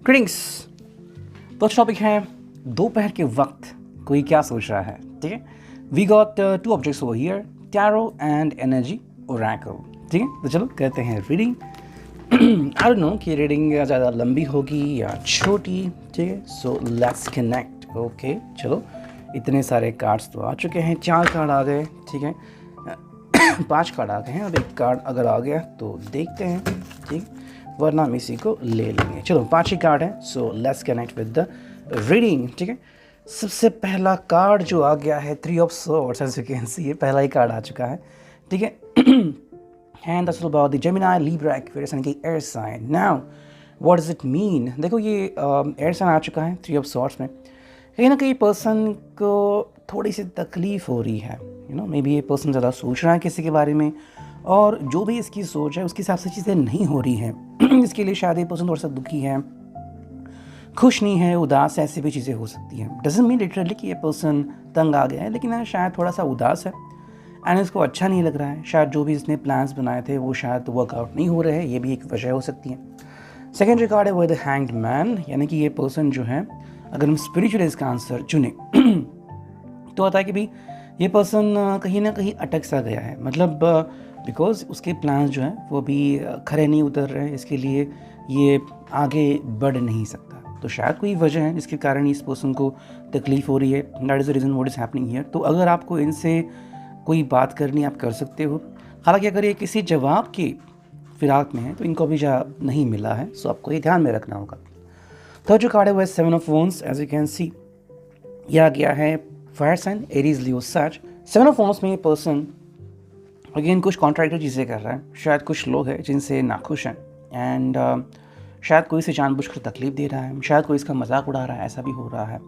Greetings. तो topic है दोपहर के वक्त कोई क्या सोच रहा है। ठीक है, we got two objects over here, tarot and energy oracle. ठीक है, तो चलो करते हैं रीडिंग। आई डोंट नो कि रीडिंग ज़्यादा लंबी होगी या छोटी। ठीक है, सो लेट्स कनेक्ट। ओके चलो, इतने सारे कार्ड्स तो आ चुके हैं, 4 कार्ड आ गए। ठीक है, 5 कार्ड आ गए हैं, अब एक कार्ड अगर आ गया तो देखते हैं। ठीक, वरना हम इसी को ले लेंगे। चलो 5 ही कार्ड है, so let's connect with the reading. ठीक है, सबसे पहला कार्ड जो आ गया है 3 of swords, as you can see, ये पहला ही कार्ड आ चुका है। ठीक है, and that's all about the Gemini, Libra, Aquarius यानी कि air sign. Now what does it mean? देखो ये एयर साइन आ चुका है 3 ऑफ सॉर्ड्स में। कहीं ना कहीं पर्सन को थोड़ी सी तकलीफ हो रही है। यू नो, मे बी ये पर्सन ज़्यादा सोच रहा है किसी के बारे में, और जो भी इसकी सोच है उसके हिसाब से चीज़ें नहीं हो रही हैं। इसके लिए शायद ये पर्सन थोड़ा सा दुखी है, खुश नहीं है, उदास है, ऐसी भी चीज़ें हो सकती हैं। डजंट मीन लिटरली कि ये पर्सन तंग आ गया है, लेकिन शायद थोड़ा सा उदास है एंड इसको अच्छा नहीं लग रहा है। शायद जो भी इसने प्लान्स बनाए थे वो शायद वर्कआउट नहीं हो रहे हैं, ये भी एक वजह हो सकती है। सेकेंड रिकॉर्ड है वो द हैंग्ड मैन, यानी कि ये पर्सन जो है, अगर हम स्पिरिचुअल इसका आंसर चुने तो आता है कि भाई ये पर्सन कहीं ना कहीं अटक सा गया है। मतलब बिकॉज उसके प्लान्स जो हैं वो भी खरे नहीं उतर रहे हैं, इसके लिए ये आगे बढ़ नहीं सकता। तो शायद कोई वजह है जिसके कारण इस पर्सन को तकलीफ़ हो रही है। That is the reason what is happening here. तो अगर आपको इनसे कोई बात करनी आप कर सकते हो। हालांकि अगर ये किसी जवाब की फिराक में है तो इनको अभी जवाब नहीं मिला है, सो आपको ये ध्यान में रखना होगा। थर्ड जो कार्ड है वो है 7 of wands, as you can see. यह आ गया है fire sign, Aries, Leo, such. 7 of wands में ये पर्सन अगेन कुछ कॉन्ट्रैक्टर चीज़ें कर रहा है। शायद कुछ लोग हैं जिनसे नाखुश हैं एंड शायद कोई से जानबूझकर तकलीफ दे रहा है, शायद कोई इसका मजाक उड़ा रहा है, ऐसा भी हो रहा है।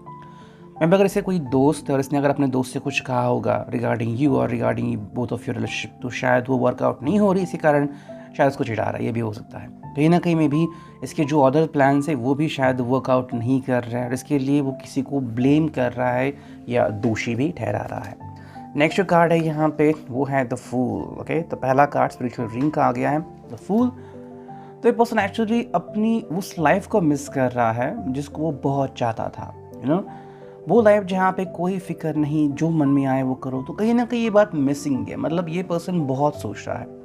मैं अगर इसे कोई दोस्त है और इसने अगर अपने दोस्त से कुछ कहा होगा रिगार्डिंग यू और regarding both of your relationship, तो शायद वो वर्कआउट नहीं हो रही, इसी कारण शायद उसको चिढ़ा रहा है। ये भी हो सकता है। कहीं ना कहीं में भी इसके जो अदर प्लान्स है वो भी शायद वर्कआउट नहीं कर रहे हैं और इसके लिए वो किसी को ब्लेम कर रहा है या दोषी भी ठहरा रहा है। नेक्स्ट जो कार्ड है यहाँ पे वो है द फूल। ओके, तो पहला कार्ड स्पिरिचुअल रिंग का आ गया है द फूल। तो ये पर्सन एक्चुअली अपनी उस लाइफ को मिस कर रहा है जिसको वो बहुत चाहता था। यू नो, वो लाइफ जहाँ पे कोई फिक्र नहीं, जो मन में आए वो करो। तो कहीं ना कहीं ये बात मिसिंग है। मतलब ये पर्सन बहुत सोच रहा है।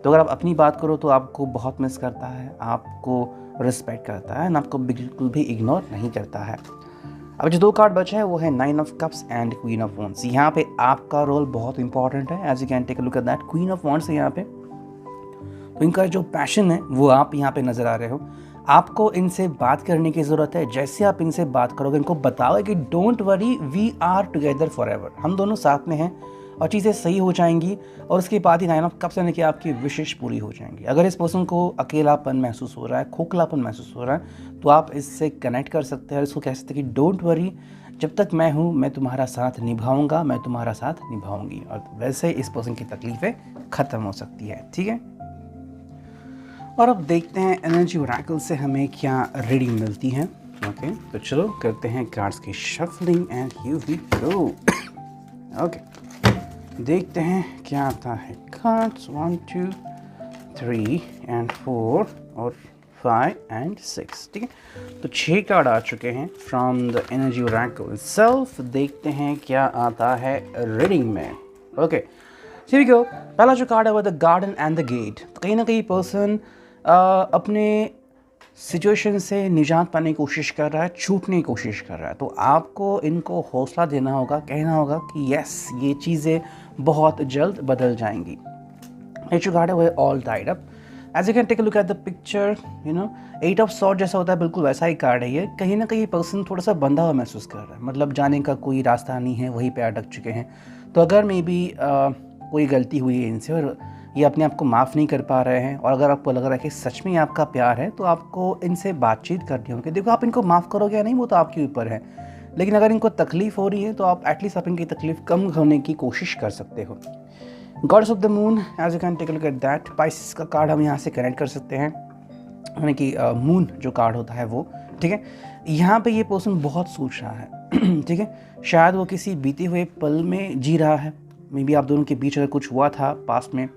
तो अगर आप अपनी बात करो तो आपको बहुत मिस करता है, आपको रिस्पेक्ट करता है एंड आपको बिल्कुल भी इग्नोर नहीं करता है। अब जो 2 कार्ड बचे हैं वो है 9 of cups and queen of wands. यहाँ पे आपका रोल बहुत इंपॉर्टेंट है, as you can take a look at that. Queen of wands है यहाँ पे, तो इनका जो पैशन है वो आप यहाँ पे नजर आ रहे हो। आपको इनसे बात करने की ज़रूरत है। जैसे आप इनसे बात करोगे, इनको बताओगे कि don't worry, we are together forever, हम दोनों साथ में हैं और चीज़ें सही हो जाएंगी। और उसके बाद ही 9 ऑफ कप्स यानी कि आपकी विशेष पूरी हो जाएंगी। अगर इस पर्सन को अकेलापन महसूस हो रहा है, खोखलापन महसूस हो रहा है, तो आप इससे कनेक्ट कर सकते हैं। इसको कह सकते हैं कि डोंट वरी, जब तक मैं हूँ मैं तुम्हारा साथ निभाऊंगा, मैं तुम्हारा साथ निभाऊंगी। और वैसे इस पर्सन की तकलीफ़ें ख़त्म हो सकती है। ठीक है, और अब देखते हैं एनर्जी ओरेकल से हमें क्या रीडिंग मिलती है। ओके, तो चलो करते हैं कार्ड्स की shuffling and here we go. Okay, देखते हैं क्या आता है। कार्ड्स 1 2 3 एंड 4 और 5 एंड 6। ठीक है, तो 6 कार्ड आ चुके हैं from the energy oracle itself. देखते हैं क्या आता है रीडिंग में। Okay, here we go। पहला जो कार्ड है वो the garden and the gate. तो कहीं ना कहीं पर्सन अपने सिचुएशन से निजात पाने की कोशिश कर रहा है, छूटने की कोशिश कर रहा है। तो आपको इनको हौसला देना होगा, कहना होगा कि यस, ये चीज़ें बहुत जल्द बदल जाएंगी। ये जो कार्ड है वो है all tied up. As you can take a look at the picture, you know 8 of sword जैसा होता है, बिल्कुल वैसा ही कार्ड है ये। कहीं ना कहीं पर्सन थोड़ा सा बंधा हुआ महसूस कर रहा है, मतलब जाने का कोई रास्ता नहीं है, वहीं पे अटक चुके हैं। तो अगर मे बी कोई गलती हुई है इनसे और ये अपने आप को माफ़ नहीं कर पा रहे हैं, और अगर आपको लग रहा है कि सच में आपका प्यार है, तो आपको इनसे बातचीत करनी होगी। देखो, आप इनको माफ़ करोगे या नहीं वो तो आपके ऊपर है, लेकिन अगर इनको तकलीफ़ हो रही है तो आप एटलीस्ट आप इनकी तकलीफ़ कम करने की कोशिश कर सकते हो। Gods of the moon, as you can take a look at that. Pisces का कार्ड हम यहाँ से कनेक्ट कर सकते हैं, यानी कि मून जो कार्ड होता है वो। ठीक है, यहाँ पे ये पर्सन बहुत सोच रहा है। ठीक है, शायद वो किसी बीते हुए पल में जी रहा है। मे बी आप दोनों के बीच अगर कुछ हुआ था पास्ट में,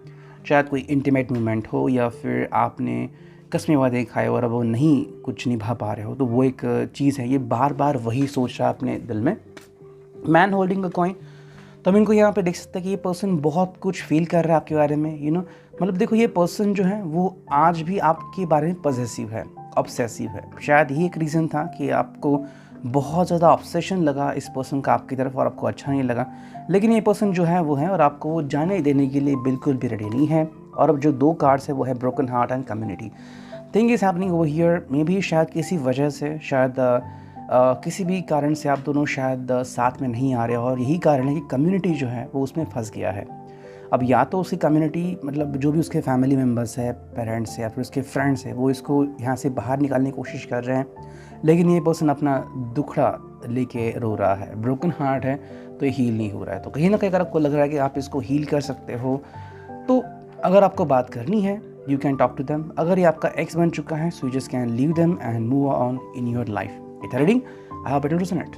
शायद कोई इंटीमेट मोमेंट हो, या फिर आपने कस्में वादे खाए और अब वो नहीं कुछ निभा पा रहे हो, तो वो एक चीज़ है, ये बार बार वही सोच रहा है अपने दिल में। मैन होल्डिंग अ कॉइन, तो हम इनको यहाँ पे देख सकते हैं कि ये पर्सन बहुत कुछ फील कर रहा है आपके बारे में, मतलब देखो ये पर्सन जो है वो आज भी आपके बारे में पॉजेसिव है, ऑब्सेसिव है। शायद ये एक रीज़न था कि आपको बहुत ज़्यादा ऑब्सेशन लगा इस पर्सन का आपकी तरफ और आपको अच्छा नहीं लगा, लेकिन ये पर्सन जो है वो है और आपको वो जाने देने के लिए बिल्कुल भी रेडी नहीं है। और अब जो 2 कार्ड्स है वो है broken heart and community. Thing is happening over here, may be शायद किसी वजह से, शायद किसी भी कारण से आप दोनों शायद साथ में नहीं आ रहे और यही कारण है कि कम्युनिटी जो है वो उसमें फंस गया है। अब या तो उसकी कम्युनिटी, मतलब जो भी उसके फैमिली मेम्बर्स है, पेरेंट्स है या फिर उसके फ्रेंड्स है, वो इसको यहाँ से बाहर निकालने की कोशिश कर रहे हैं, लेकिन ये पर्सन अपना दुखड़ा लेके रो रहा है, ब्रोकन हार्ट है, तो ये हील नहीं हो रहा है। तो कहीं ना कहीं अगर आपको लग रहा है कि आप इसको हील कर सकते हो, तो अगर आपको बात करनी है, you can talk to them. अगर ये आपका एक्स बन चुका है, so you just can leave them and move on in your life. It's a reading. I hope it will resonate.